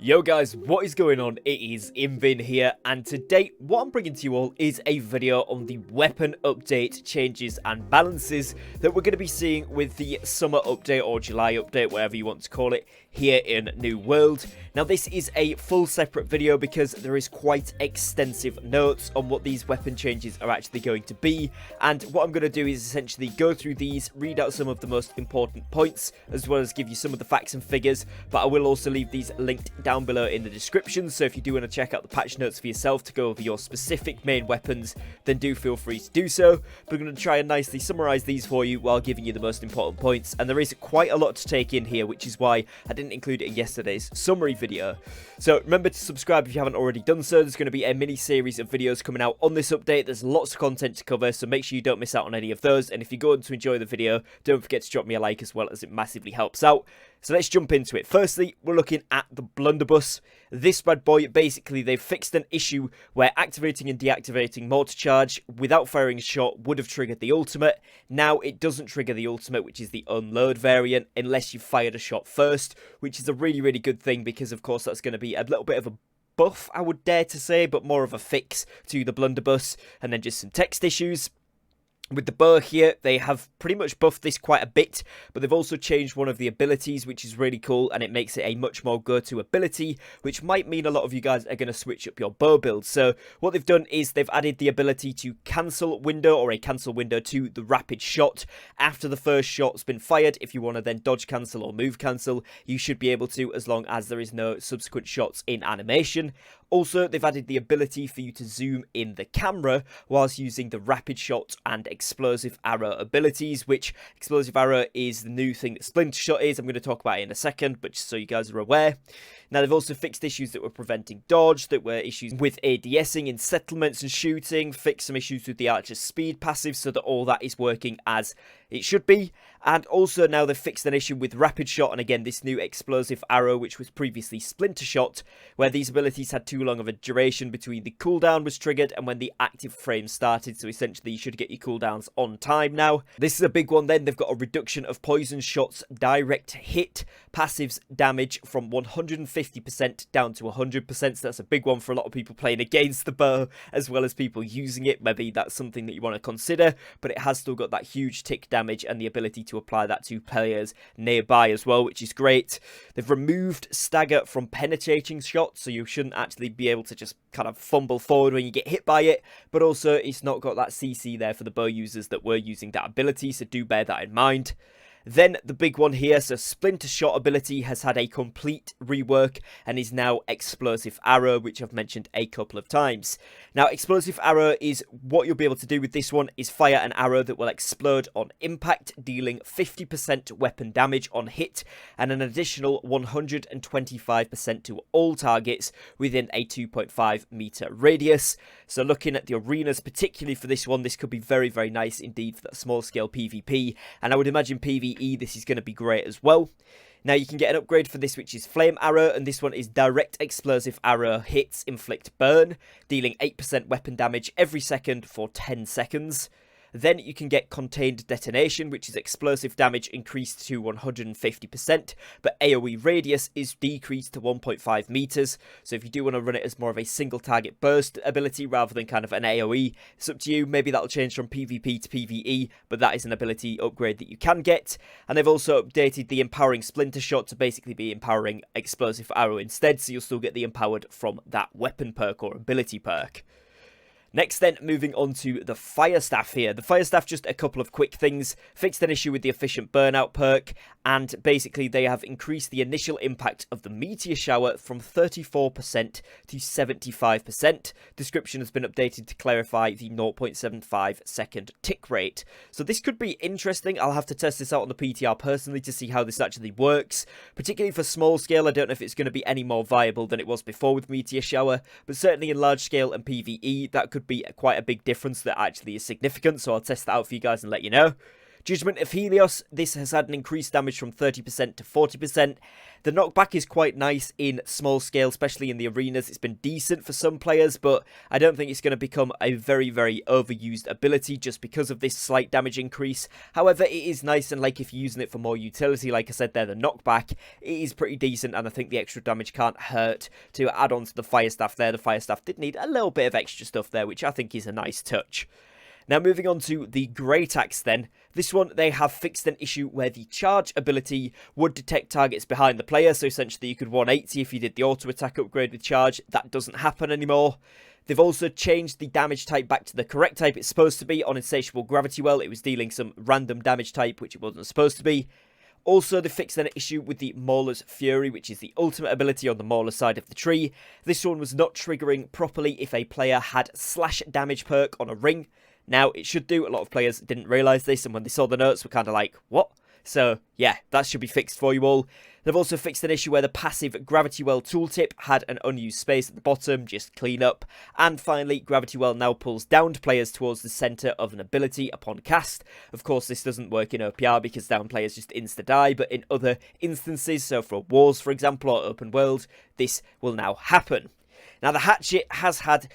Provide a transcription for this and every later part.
Yo guys, what is going on? It is Invin here, and today what I'm bringing to you all is a video on the weapon update changes and balances that we're going to be seeing with the summer update or July update, whatever you want to call it, here in New World. Now this is a full separate video because there is quite extensive notes on what these weapon changes are actually going to be, and what I'm going to do is essentially go through these, read out some of the most important points, as well as give you some of the facts and figures, but I will also leave these linked down below in the description, so if you do want to check out the patch notes for yourself to go over your specific main weapons, then do feel free to do so. But I'm going to try and nicely summarize these for you while giving you the most important points, and there is quite a lot to take in here, which is why I didn't include it in yesterday's summary video. So remember to subscribe if you haven't already done so. There's going to be a mini series of videos coming out on this update. There's lots of content to cover, so make sure you don't miss out on any of those, and if you're going to enjoy the video, don't forget to drop me a like as well, as it massively helps out. So let's jump into it. Firstly, we're looking at the Blunderbuss. This bad boy, basically, they've fixed an issue where activating and deactivating mortar charge without firing a shot would have triggered the ultimate. Now it doesn't trigger the ultimate, which is the unload variant, unless you fired a shot first, which is a really, really good thing because, of course, that's going to be a little bit of a buff, I would dare to say, but more of a fix to the Blunderbuss, and then just some text issues. With the bow here, they have pretty much buffed this quite a bit, but they've also changed one of the abilities, which is really cool, and it makes it a much more go-to ability, which might mean a lot of you guys are going to switch up your bow build. So what they've done is they've added the ability to cancel window, or a cancel window to the rapid shot. After the first shot's been fired, if you want to then dodge cancel or move cancel, you should be able to, as long as there is no subsequent shots in animation. Also, they've added the ability for you to zoom in the camera whilst using the rapid shot and explosive arrow abilities, which explosive arrow is the new thing that splinter shot is. I'm going to talk about it in a second, but just so you guys are aware. Now, they've also fixed issues that were preventing dodge, that were issues with ADSing in settlements and shooting, fixed some issues with the Archer's speed passive so that all that is working as it should be. And also now they've fixed an issue with rapid shot, and again this new explosive arrow, which was previously splinter shot, where these abilities had too long of a duration between the cooldown was triggered and when the active frame started, so essentially you should get your cooldowns on time now. This is a big one then. They've got a reduction of poison shots direct hit passives damage from 150% down to 100%, so that's a big one for a lot of people playing against the bow as well as people using it. Maybe that's something that you want to consider, but it has still got that huge tick damage and the ability to apply that to players nearby as well, which is great. They've removed stagger from penetrating shots, so you shouldn't actually be able to just kind of fumble forward when you get hit by it, but also it's not got that CC there for the bow users that were using that ability, so do bear that in mind. Then the big one here, so splinter shot ability has had a complete rework and is now explosive arrow, which I've mentioned a couple of times. Now explosive arrow is what you'll be able to do with this one is fire an arrow that will explode on impact, dealing 50% weapon damage on hit and an additional 125% to all targets within a 2.5 meter radius. So looking at the arenas particularly for this one, this could be very, very nice indeed for that small scale PvP, and I would imagine PvE this is going to be great as well. Now you can get an upgrade for this, which is flame arrow, and this one is direct explosive arrow hits inflict burn, dealing 8% weapon damage every second for 10 seconds. Then you can get contained detonation, which is explosive damage increased to 150%, but AoE radius is decreased to 1.5 meters. So if you do want to run it as more of a single target burst ability rather than kind of an AoE, it's up to you. Maybe that'll change from PvP to PvE, but that is an ability upgrade that you can get. And they've also updated the empowering splinter shot to basically be empowering explosive arrow instead, so you'll still get the empowered from that weapon perk or ability perk. Next then, moving on to the Fire Staff here. The Fire Staff, just a couple of quick things. Fixed an issue with the efficient burnout perk, and basically they have increased the initial impact of the meteor shower from 34% to 75%. Description has been updated to clarify the 0.75 second tick rate. So this could be interesting. I'll have to test this out on the PTR personally to see how this actually works. Particularly for small scale, I don't know if it's going to be any more viable than it was before with meteor shower, but certainly in large scale and PvE, that could be quite a big difference that actually is significant, so I'll test that out for you guys and let you know. Judgment of Helios, this has had an increased damage from 30% to 40%. The knockback is quite nice in small scale, especially in the arenas. It's been decent for some players, but I don't think it's going to become a very, very overused ability just because of this slight damage increase. However, it is nice, and like if you're using it for more utility, like I said there, the knockback, it is pretty decent, and I think the extra damage can't hurt to add on to the Fire Staff there. The Fire Staff did need a little bit of extra stuff there, which I think is a nice touch. Now moving on to the Great Axe then. This one, they have fixed an issue where the charge ability would detect targets behind the player, so essentially you could 180 if you did the auto attack upgrade with charge. That doesn't happen anymore. They've also changed the damage type back to the correct type it's supposed to be. On Insatiable Gravity Well, it was dealing some random damage type which it wasn't supposed to be. Also, they fixed an issue with the Mauler's Fury, which is the ultimate ability on the Mauler side of the tree. This one was not triggering properly if a player had slash damage perk on a ring. Now, it should do. A lot of players didn't realise this, and when they saw the notes were kind of like, what? So, yeah, that should be fixed for you all. They've also fixed an issue where the passive Gravity Well tooltip had an unused space at the bottom, just clean up. And finally, Gravity Well now pulls downed players towards the centre of an ability upon cast. Of course, this doesn't work in OPR because down players just insta-die, but in other instances, so for wars, for example, or open world, this will now happen. Now, the Hatchet has had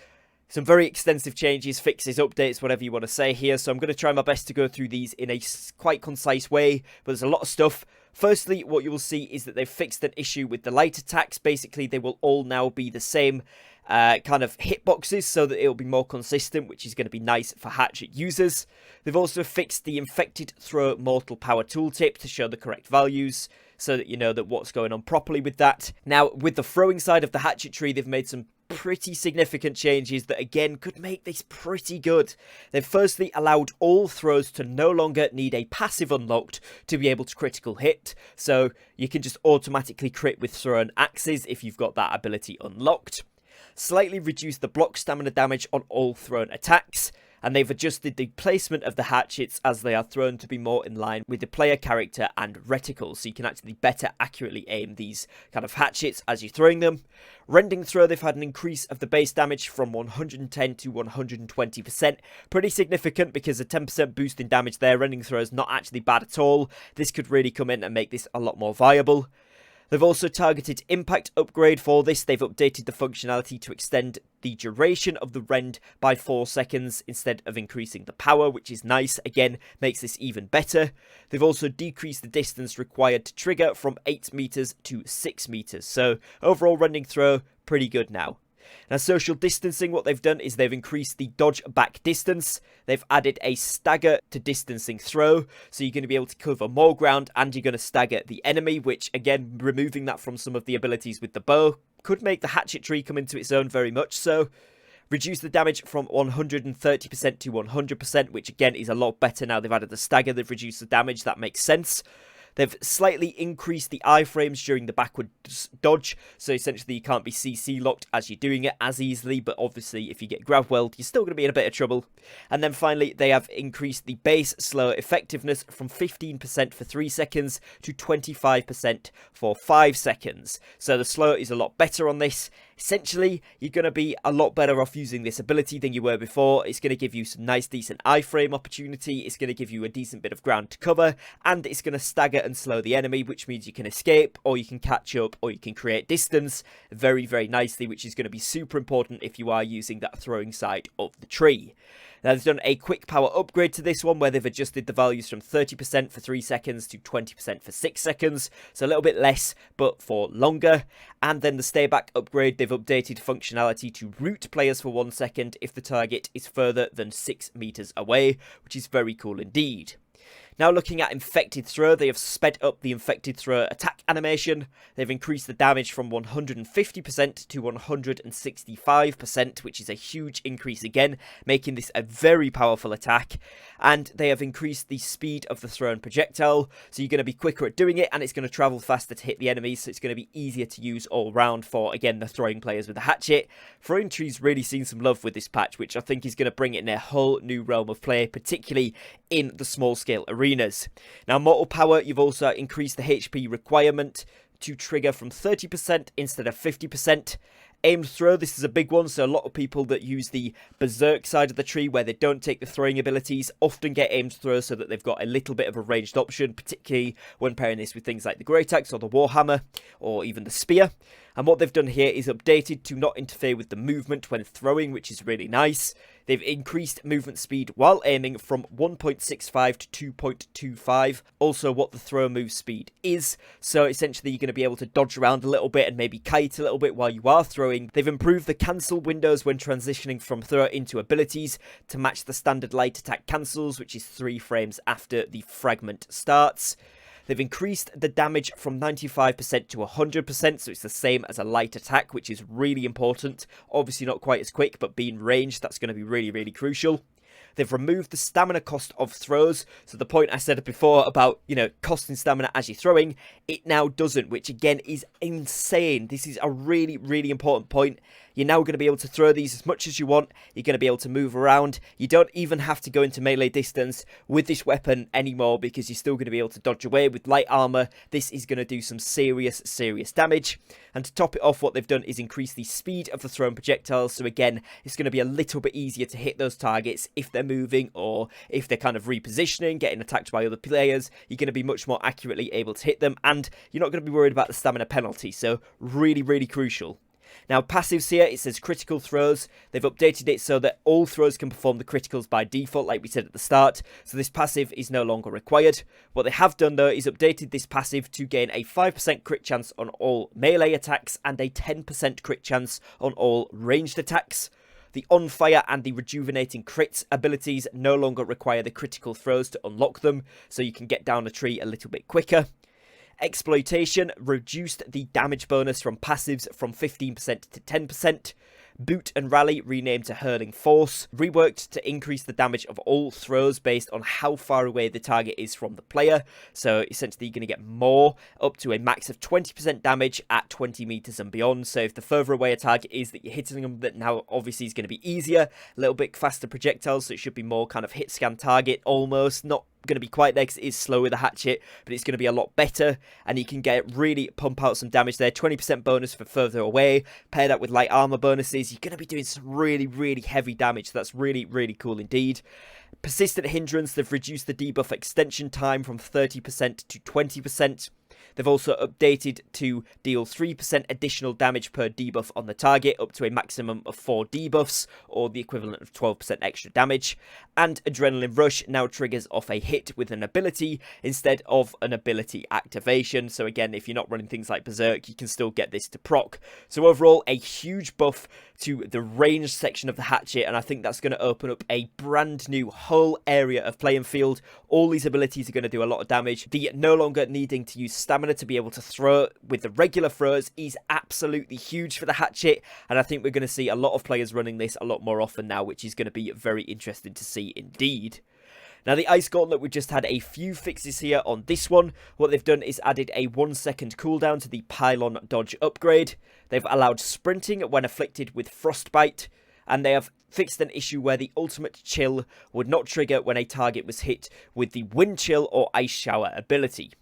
some very extensive changes, fixes, updates, whatever you want to say here. So I'm going to try my best to go through these in a quite concise way, but there's a lot of stuff. Firstly, what you will see is that they've fixed an issue with the light attacks. Basically, they will all now be the same kind of hitboxes so that it'll be more consistent, which is going to be nice for Hatchet users. They've also fixed the Infected Throw Mortal Power tooltip to show the correct values, so that you know that what's going on properly with that. Now, with the throwing side of the Hatchet tree, they've made some pretty significant changes that again could make this pretty good. They've firstly allowed all throws to no longer need a passive unlocked to be able to critical hit, so you can just automatically crit with thrown axes if you've got that ability unlocked. Slightly reduce the block stamina damage on all thrown attacks, and they've adjusted the placement of the hatchets as they are thrown to be more in line with the player character and reticle, so you can actually better accurately aim these kind of hatchets as you're throwing them. Rending throw, they've had an increase of the base damage from 110 to 120%. Pretty significant because a 10% boost in damage there. Rending throw is not actually bad at all. This could really come in and make this a lot more viable. They've also targeted impact upgrade for this. They've updated the functionality to extend the duration of the rend by 4 seconds instead of increasing the power, which is nice. Again, makes this even better. They've also decreased the distance required to trigger from 8 meters to 6 meters. So overall rending throw, pretty good now. Now, social distancing, what they've done is they've increased the dodge back distance. They've added a stagger to distancing throw, so you're going to be able to cover more ground and you're going to stagger the enemy, which again, removing that from some of the abilities with the bow could make the hatchet tree come into its own very much so. Reduce the damage from 130% to 100%, which again is a lot better now they've added the stagger. They've reduced the damage, that makes sense. They've slightly increased the iframes during the backward dodge, so essentially you can't be CC locked as you're doing it as easily, but obviously if you get grab weld, you're still going to be in a bit of trouble. And then finally, they have increased the base slow effectiveness from 15% for 3 seconds to 25% for 5 seconds. So the slow is a lot better on this. Essentially, you're going to be a lot better off using this ability than you were before. It's going to give you some nice, decent iframe opportunity. It's going to give you a decent bit of ground to cover, and it's going to stagger and slow the enemy, which means you can escape, or you can catch up, or you can create distance very, very nicely, which is going to be super important if you are using that throwing side of the tree. Now, they've done a quick power upgrade to this one where they've adjusted the values from 30% for 3 seconds to 20% for 6 seconds. So a little bit less, but for longer. And then the stay back upgrade, they've updated functionality to root players for 1 second if the target is further than 6 meters away, which is very cool indeed. Now looking at Infected Throw, they have sped up the Infected Throw attack animation. They've increased the damage from 150% to 165%, which is a huge increase again, making this a very powerful attack. And they have increased the speed of the thrown projectile, so you're going to be quicker at doing it, and it's going to travel faster to hit the enemies, so it's going to be easier to use all round for, again, the throwing players with the hatchet. Throwing tree's really seen some love with this patch, which I think is going to bring it in a whole new realm of play, particularly in the small scale arenas. Now, Mortal Power, you've also increased the HP requirement to trigger from 30% instead of 50%. Aimed throw, this is a big one, so a lot of people that use the berserk side of the tree where they don't take the throwing abilities often get aimed throw so that they've got a little bit of a ranged option, particularly when pairing this with things like the Great Axe or the Warhammer or even the Spear. And what they've done here is updated to not interfere with the movement when throwing, which is really nice. They've increased movement speed while aiming from 1.65 to 2.25. Also what the throw move speed is. So essentially you're going to be able to dodge around a little bit and maybe kite a little bit while you are throwing. They've improved the cancel windows when transitioning from throw into abilities to match the standard light attack cancels, which is 3 frames after the fragment starts. They've increased the damage from 95% to 100%, so it's the same as a light attack, which is really important. Obviously not quite as quick, but being ranged, that's going to be really, really crucial. They've removed the stamina cost of throws, so the point I said before about, costing stamina as you're throwing, it now doesn't, which again is insane. This is a really, really important point. You're now going to be able to throw these as much as you want. You're going to be able to move around. You don't even have to go into melee distance with this weapon anymore because you're still going to be able to dodge away with light armor. This is going to do some serious, serious damage. And to top it off, what they've done is increase the speed of the thrown projectiles. So again, it's going to be a little bit easier to hit those targets if they're moving or if they're kind of repositioning, getting attacked by other players. You're going to be much more accurately able to hit them, and you're not going to be worried about the stamina penalty. So really, really crucial. Now, passives here, it says critical throws. They've updated it so that all throws can perform the criticals by default, like we said at the start. So this passive is no longer required. What they have done, though, is updated this passive to gain a 5% crit chance on all melee attacks and a 10% crit chance on all ranged attacks. The On Fire and the Rejuvenating Crits abilities no longer require the critical throws to unlock them, so you can get down a tree a little bit quicker. Exploitation reduced the damage bonus from passives from 15% to 10%. Boot and Rally renamed to Hurling Force, reworked to increase the damage of all throws based on how far away the target is from the player. So essentially you're going to get more, up to a max of 20% damage at 20 meters and beyond. So if the further away a target is that you're hitting them, that now obviously is going to be easier, a little bit faster projectiles, so it should be more kind of hit scan target almost, not going to be quite there because it is slow with the hatchet, but it's going to be a lot better, and you can really pump out some damage there. 20% bonus for further away, pair that with light armor bonuses, you're going to be doing some really, really heavy damage. So that's really, really cool indeed. Persistent hindrance, they've reduced the debuff extension time from 30% to 20%. They've also updated to deal 3% additional damage per debuff on the target, up to a maximum of 4 debuffs, or the equivalent of 12% extra damage. And Adrenaline Rush now triggers off a hit with an ability instead of an ability activation. So again, if you're not running things like Berserk, you can still get this to proc. So overall, a huge buff to the ranged section of the hatchet, and I think that's going to open up a brand new whole area of playing field. All these abilities are going to do a lot of damage. The no longer needing to use stamina to be able to throw with the regular throws is absolutely huge for the hatchet, and I think we're going to see a lot of players running this a lot more often now, which is going to be very interesting to see indeed. Now, the Ice Gauntlet, we've just had a few fixes here on this one. What they've done is added a 1-second cooldown to the Pylon Dodge upgrade. They've allowed sprinting when afflicted with Frostbite. And they have fixed an issue where the Ultimate Chill would not trigger when a target was hit with the Wind Chill or Ice Shower ability.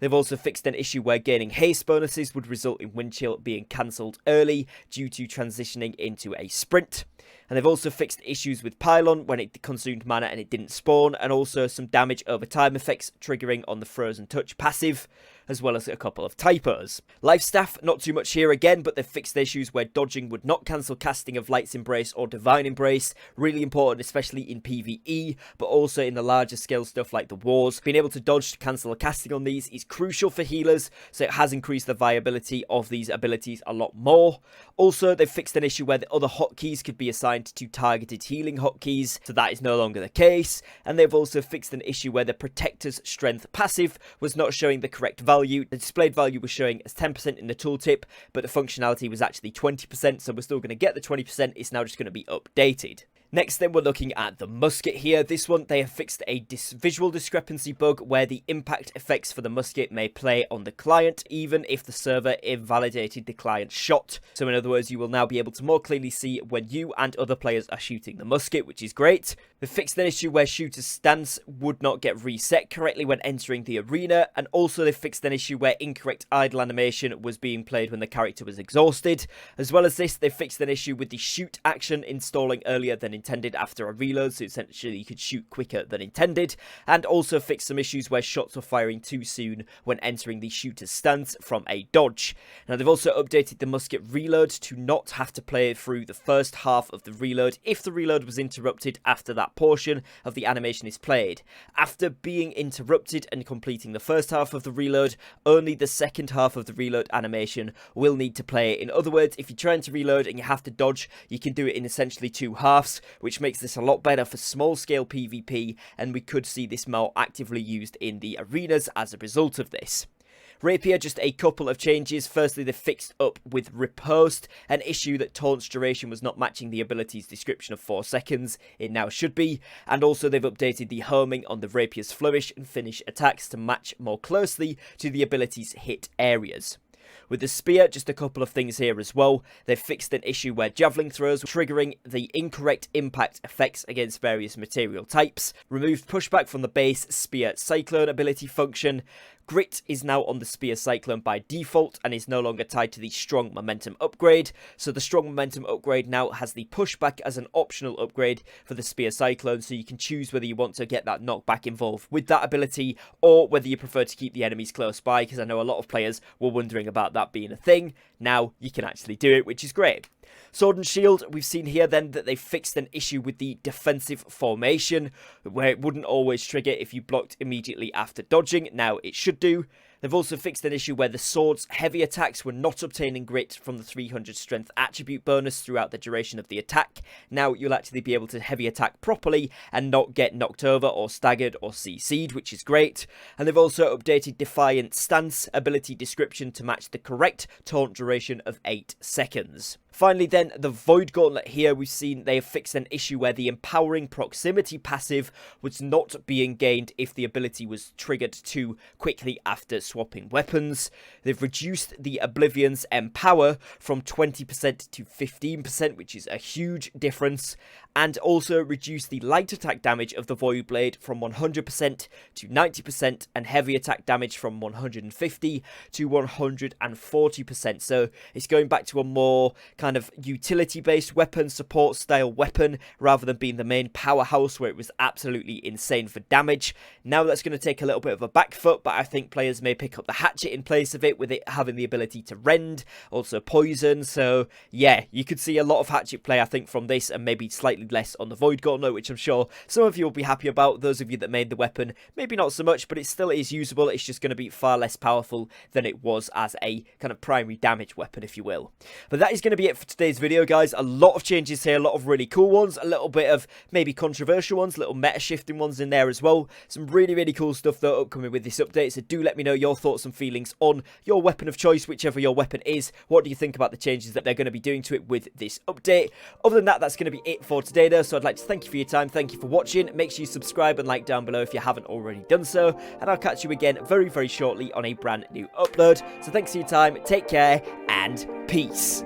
They've also fixed an issue where gaining haste bonuses would result in Wind Chill being cancelled early due to transitioning into a sprint. And they've also fixed issues with Pylon when it consumed mana and it didn't spawn, and also some damage over time effects triggering on the Frozen Touch passive, as well as a couple of typos. Life Staff, not too much here again, but they've fixed the issues where dodging would not cancel casting of Light's Embrace or Divine Embrace. Really important, especially in PvE, but also in the larger scale stuff like the wars. Being able to dodge to cancel a casting on these is crucial for healers, so it has increased the viability of these abilities a lot more. Also, they've fixed an issue where the other hotkeys could be assigned to targeted healing hotkeys, so that is no longer the case. And they've also fixed an issue where the Protector's Strength passive was not showing the correct value. The displayed value was showing as 10% in the tooltip, but the functionality was actually 20%, so we're still going to get the 20%, it's now just going to be updated. Next then we're looking at the Musket here. This one they have fixed a visual discrepancy bug where the impact effects for the Musket may play on the client even if the server invalidated the client's shot. So in other words, you will now be able to more clearly see when you and other players are shooting the Musket, which is great. They fixed an issue where shooter's stance would not get reset correctly when entering the arena, and also they fixed an issue where incorrect idle animation was being played when the character was exhausted. As well as this, they fixed an issue with the shoot action installing earlier than intended after a reload, so essentially you could shoot quicker than intended, and also fixed some issues where shots were firing too soon when entering the shooter's stance from a dodge. Now they've also updated the Musket reload to not have to play through the first half of the reload if the reload was interrupted after that portion of the animation is played. After being interrupted and completing the first half of the reload, only the second half of the reload animation will need to play. In other words, if you're trying to reload and you have to dodge, you can do it in essentially two halves, which makes this a lot better for small scale PvP, and we could see this more actively used in the arenas as a result of this. Rapier, just a couple of changes. Firstly, they fixed up with riposte, an issue that taunt's duration was not matching the ability's description of 4 seconds. It now should be. And also they've updated the homing on the Rapier's flourish and finish attacks to match more closely to the ability's hit areas. With the spear, just a couple of things here as well. They've fixed an issue where javelin throws were triggering the incorrect impact effects against various material types. Removed pushback from the base spear cyclone ability function. Grit is now on the Spear Cyclone by default and is no longer tied to the Strong Momentum upgrade. So the Strong Momentum upgrade now has the pushback as an optional upgrade for the Spear Cyclone, so you can choose whether you want to get that knockback involved with that ability or whether you prefer to keep the enemies close by, because I know a lot of players were wondering about that being a thing. Now you can actually do it, which is great. Sword and Shield, we've seen here then that they fixed an issue with the defensive formation, where it wouldn't always trigger if you blocked immediately after dodging. Now it should do. They've also fixed an issue where the sword's heavy attacks were not obtaining grit from the 300 strength attribute bonus throughout the duration of the attack. Now you'll actually be able to heavy attack properly and not get knocked over or staggered or CC'd, which is great. And they've also updated Defiant Stance ability description to match the correct taunt duration of 8 seconds. Finally then, the Void Gauntlet here, we've seen they have fixed an issue where the Empowering Proximity passive was not being gained if the ability was triggered too quickly after swapping weapons. They've reduced the Oblivion's Empower from 20% to 15%, which is a huge difference, and also reduced the light attack damage of the Void Blade from 100% to 90% and heavy attack damage from 150 to 140%. So it's going back to a more kind of utility-based weapon, support-style weapon, rather than being the main powerhouse where it was absolutely insane for damage. Now that's going to take a little bit of a back foot, but I think players may pick up the Hatchet in place of it, with it having the ability to rend, also poison. So yeah, you could see a lot of Hatchet play, I think, from this, and maybe slightly less on the Void Gauntlet, which I'm sure some of you will be happy about. Those of you that made the weapon, maybe not so much, but it still is usable. It's just going to be far less powerful than it was as a kind of primary damage weapon, if you will. But that is going to be it for today's video, guys. A lot of changes here, a lot of really cool ones, a little bit of maybe controversial ones, little meta shifting ones in there as well. Some really cool stuff though upcoming with this update, so do let me know your thoughts and feelings on your weapon of choice, whichever your weapon is. What do you think about the changes that they're going to be doing to it with this update? Other than that, that's going to be it for today though, so I'd like to thank you for your time, thank you for watching. Make sure you subscribe and like down below if you haven't already done so, and I'll catch you again very shortly on a brand new upload. So thanks for your time, take care, and peace.